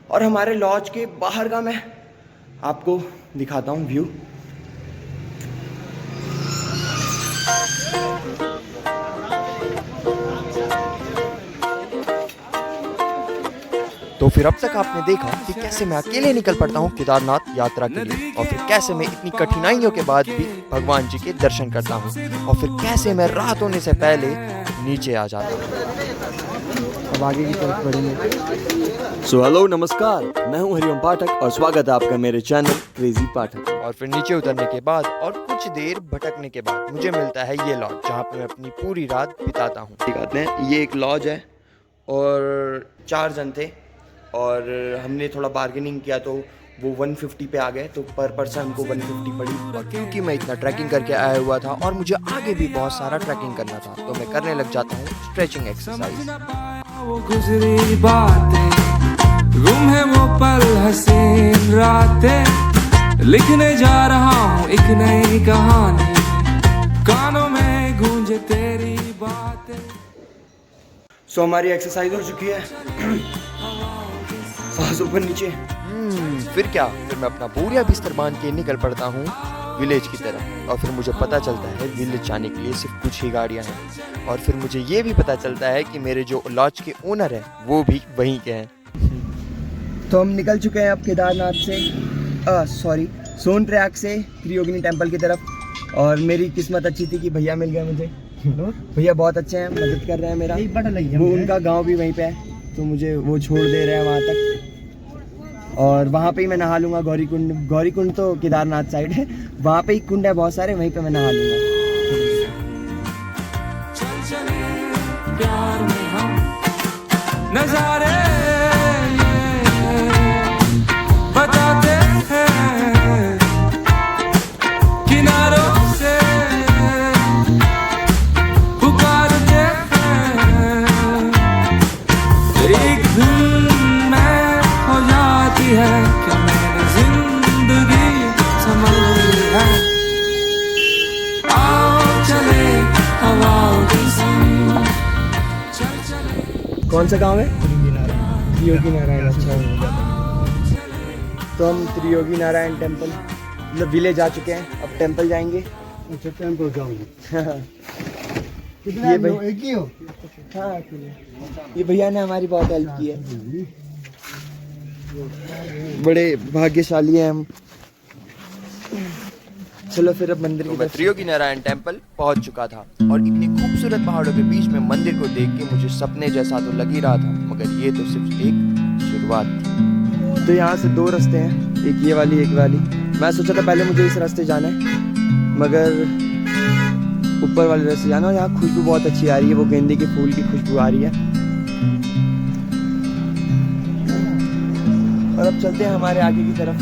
और हमारे लॉज के बाहर का मैं आपको दिखाता हूँ व्यू। तो फिर अब तक आपने देखा कि कैसे मैं अकेले निकल पड़ता हूँ केदारनाथ यात्रा के लिए, और फिर कैसे मैं इतनी कठिनाइयों के बाद भी भगवान जी के दर्शन करता हूँ, और फिर कैसे मैं रात होने से पहले नीचे आ जाता हूँ। अब आगे की तरफ बढ़ेंगे। सो हेलो नमस्कार, मैं हूँ हरिओम पाठक और स्वागत है आपका मेरे चैनल क्रेजी पाठक। और फिर नीचे उतरने के बाद और कुछ देर भटकने के बाद मुझे मिलता है ये लॉज, जहाँ पे मैं अपनी पूरी रात बिताता हूँ। दिखाते हैं, ये एक लॉज है और 4 जन थे और हमने थोड़ा बार्गेनिंग किया तो वो 150 पे आ गए, तो पर पर्सन हमको 150 पड़ी। और क्योंकि मैं इतना ट्रैकिंग करके आया हुआ था और मुझे आगे भी बहुत सारा ट्रैकिंग करना था, तो मैं करने लग जाता हूँ स्ट्रेचिंग एक्सरसाइज। वो गुजरी बातें, गुम है वो पल हसीन रातें, लिखने जा रहा हूँ एक नई कहानी, कानों में गूंजे तेरी बातें। सो हमारी एक्सरसाइज हो चुकी है, सांस ऊपर नीचे। फिर क्या, फिर मैं अपना बोरिया बिस्तर बांध के निकल पड़ता हूँ विलेज की तरफ। और फिर मुझे पता चलता है विलेज जाने के लिए सिर्फ कुछ ही गाड़ियाँ हैं, और फिर मुझे ये भी पता चलता है कि मेरे जो लॉज के ओनर हैं वो भी वहीं के हैं। तो हम निकल चुके हैं अब केदारनाथ से सोनप्रयाग से त्रियोगिनी टेम्पल की तरफ। और मेरी किस्मत अच्छी थी कि भैया मिल गए मुझे। भैया बहुत अच्छे हैं, मदद कर रहे हैं मेरा। वो उनका गांव भी वहीं पे है, तो मुझे वो छोड़ दे रहे हैं वहाँ तक, और वहाँ पे ही मैं नहा लूँगा। गौरी कुंड तो केदारनाथ साइड है, वहाँ पे ही कुंड है बहुत सारे, वहीं पे मैं नहा लूँगा। प्यार में हम नजारे बताते हैं, किनारों से पुकारते हैं, एक धुन में हो जाती है कि मैंने जिंदगी समझ ली है। आओ चले हवाओं की संग, चल चले। कौन सा गांव है? त्रियोगी नारायण। अच्छा, तो हम त्रियोगी नारायण टेम्पल मतलब विलेज आ चुके हैं, अब टेम्पल जाएंगे। अच्छा, टेम्पल जाऊंगी। ये भाई एक ही हो? हाँ, ये भैया ने हमारी बहुत हेल्प की है, बड़े भाग्यशाली हैं हम। चलो फिर अब मंदिर की तरफ। त्रियोगी नारायण टेम्पल पहुंच चुका था और इतनी खूबसूरत पहाड़ों के बीच में मंदिर को देख के मुझे सपने जैसा तो लग ही रहा था, मगर ये तो सिर्फ एक शुरुआत थी। तो यहाँ से 2 रास्ते हैं, एक ये वाली एक वाली। मैं सोचा था पहले मुझे इस रास्ते जाना है, मगर ऊपर वाले रास्ते जाना। और यहाँ खुशबू बहुत अच्छी आ रही है, वो गेंदे के फूल की खुशबू आ रही है। और अब चलते हैं हमारे आगे की तरफ।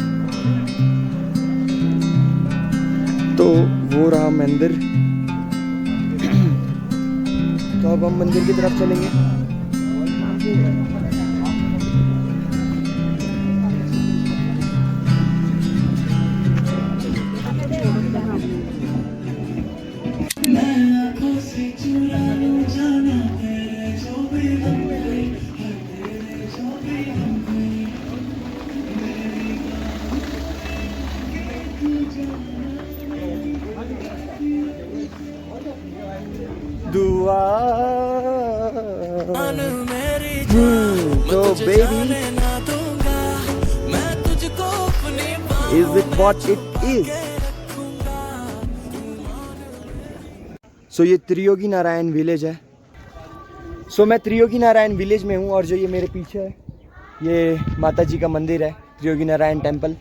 तो वो रहा मंदिर। तो अब हम मंदिर की तरफ चलेंगे। दुआ तो baby, is it what it is? सो ये त्रियोगी नारायण विलेज है। सो मैं त्रियोगी नारायण विलेज में हूँ, और जो ये मेरे पीछे है ये माता जी का मंदिर है, त्रियोगी नारायण टेम्पल।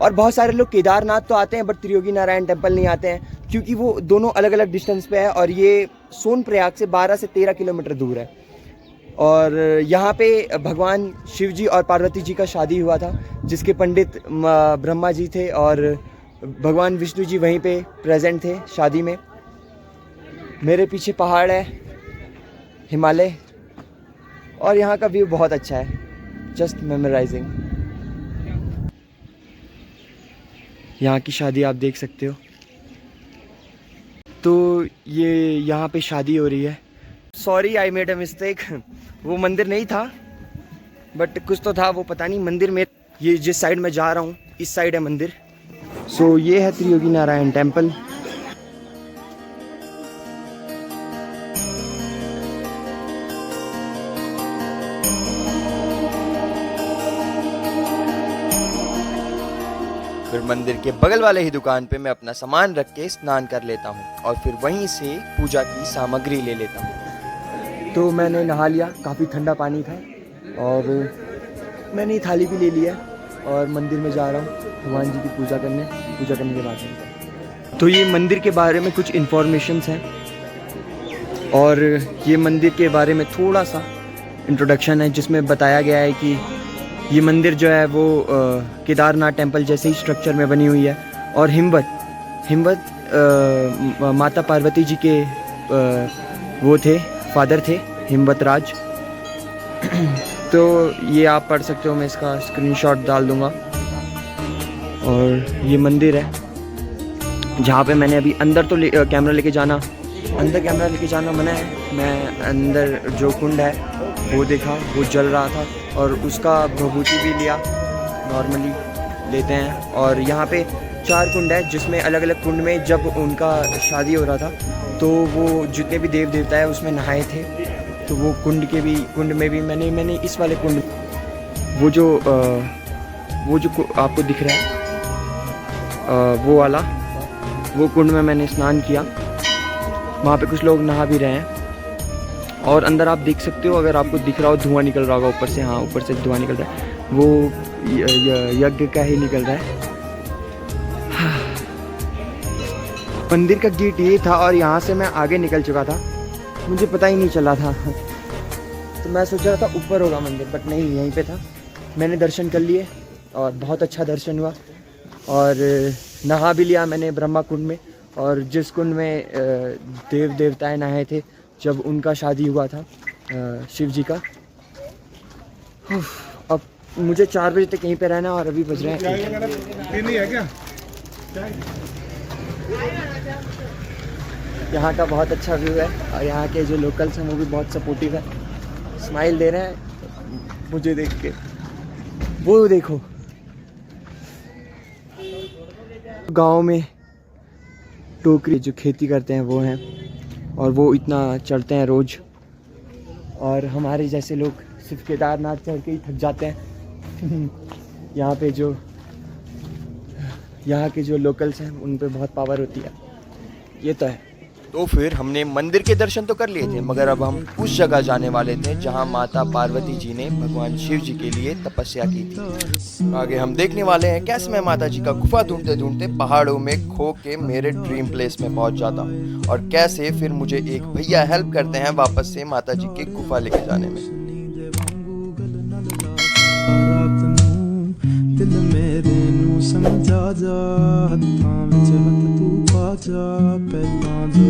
और बहुत सारे लोग केदारनाथ तो आते हैं बट त्रियोगी नारायण टेम्पल नहीं आते हैं, क्योंकि वो दोनों अलग अलग डिस्टेंस पे है, और ये सोनप्रयाग से 12 से 13 किलोमीटर दूर है। और यहाँ पे भगवान शिव जी और पार्वती जी का शादी हुआ था, जिसके पंडित ब्रह्मा जी थे, और भगवान विष्णु जी वहीं पे प्रेजेंट थे शादी में। मेरे पीछे पहाड़ है, हिमालय, और यहाँ का व्यू बहुत अच्छा है, जस्ट मेमोराइजिंग। यहाँ की शादी आप देख सकते हो। तो ये यहाँ पे शादी हो रही है। Sorry, I made a mistake. वो मंदिर नहीं था, बट कुछ तो था, वो पता नहीं। मंदिर में ये जिस साइड में जा रहा हूँ इस साइड है मंदिर। सो ये है त्रियोगी नारायण टेम्पल। फिर मंदिर के बगल वाले ही दुकान पे मैं अपना सामान रख के स्नान कर लेता हूँ और फिर वहीं से पूजा की सामग्री ले लेता हूँ। तो मैंने नहा लिया, काफ़ी ठंडा पानी था और मैंने ये थाली भी ले लिया और मंदिर में जा रहा हूँ भगवान जी की पूजा करने के बाद में। तो ये मंदिर के बारे में कुछ इन्फॉर्मेशंस हैं और ये मंदिर के बारे में थोड़ा सा इंट्रोडक्शन है जिसमें बताया गया है कि ये मंदिर जो है वो केदारनाथ टेम्पल जैसे ही स्ट्रक्चर में बनी हुई है और हिमवत माता पार्वती जी के वो थे, फादर थे, हिमवत राज। तो ये आप पढ़ सकते हो, मैं इसका स्क्रीनशॉट डाल दूंगा। और ये मंदिर है जहाँ पे मैंने अभी अंदर तो कैमरा लेके जाना मना है। मैं अंदर जो कुंड है वो देखा, वो जल रहा था और उसका भभूति भी लिया, नॉर्मली लेते हैं। और यहाँ पे 4 कुंड है जिसमें अलग अलग कुंड में जब उनका शादी हो रहा था तो वो जितने भी देव देवता है उसमें नहाए थे। तो वो कुंड में भी मैंने इस वाले कुंड, वो जो आपको दिख रहा है वो कुंड में मैंने स्नान किया। वहाँ पे कुछ लोग नहा भी रहे हैं और अंदर आप देख सकते हो, अगर आपको दिख रहा हो धुआं निकल रहा होगा ऊपर से। हाँ, ऊपर से धुआं निकल रहा है, वो यज्ञ का ही निकल रहा है। मंदिर का गेट ये था और यहाँ से मैं आगे निकल चुका था, मुझे पता ही नहीं चला था। तो मैं सोच रहा था ऊपर होगा मंदिर, बट नहीं, यहीं पे था। मैंने दर्शन कर लिए और बहुत अच्छा दर्शन हुआ और नहा भी लिया मैंने ब्रह्मा कुंड में। और जिस कुंड में देव देवताएं नहाए थे जब उनका शादी हुआ था शिव जी का। अब मुझे 4 बजे तक यहीं पे रहना और अभी बज रहे हैं। यहाँ का बहुत अच्छा व्यू है और यहाँ के जो लोकल्स हैं वो भी बहुत सपोर्टिव है, स्माइल दे रहे हैं मुझे देख के। वो देखो गांव में टोकरी जो खेती करते हैं वो हैं और वो इतना चढ़ते हैं रोज़, और हमारे जैसे लोग सिर्फ केदारनाथ चढ़ के ही थक जाते हैं। यहाँ के जो लोकल्स हैं उन पे बहुत पावर होती है, ये तो है। तो फिर हमने मंदिर के दर्शन तो कर लिए थे, मगर अब हम उस जगह जाने वाले थे जहाँ माता पार्वती जी ने भगवान शिव जी के लिए तपस्या की थी। आगे हम देखने वाले हैं कैसे मैं माता जी का गुफा ढूंढते ढूंढते पहाड़ों में खो के मेरे ड्रीम प्लेस में पहुंच जाता हूँ और कैसे फिर मुझे एक भैया हेल्प करते हैं वापस से माता जी के गुफा लेके जाने में। दिल मेरे नू समझा जा, हत्थां विच हत्थ तू पा जा, पहलां जो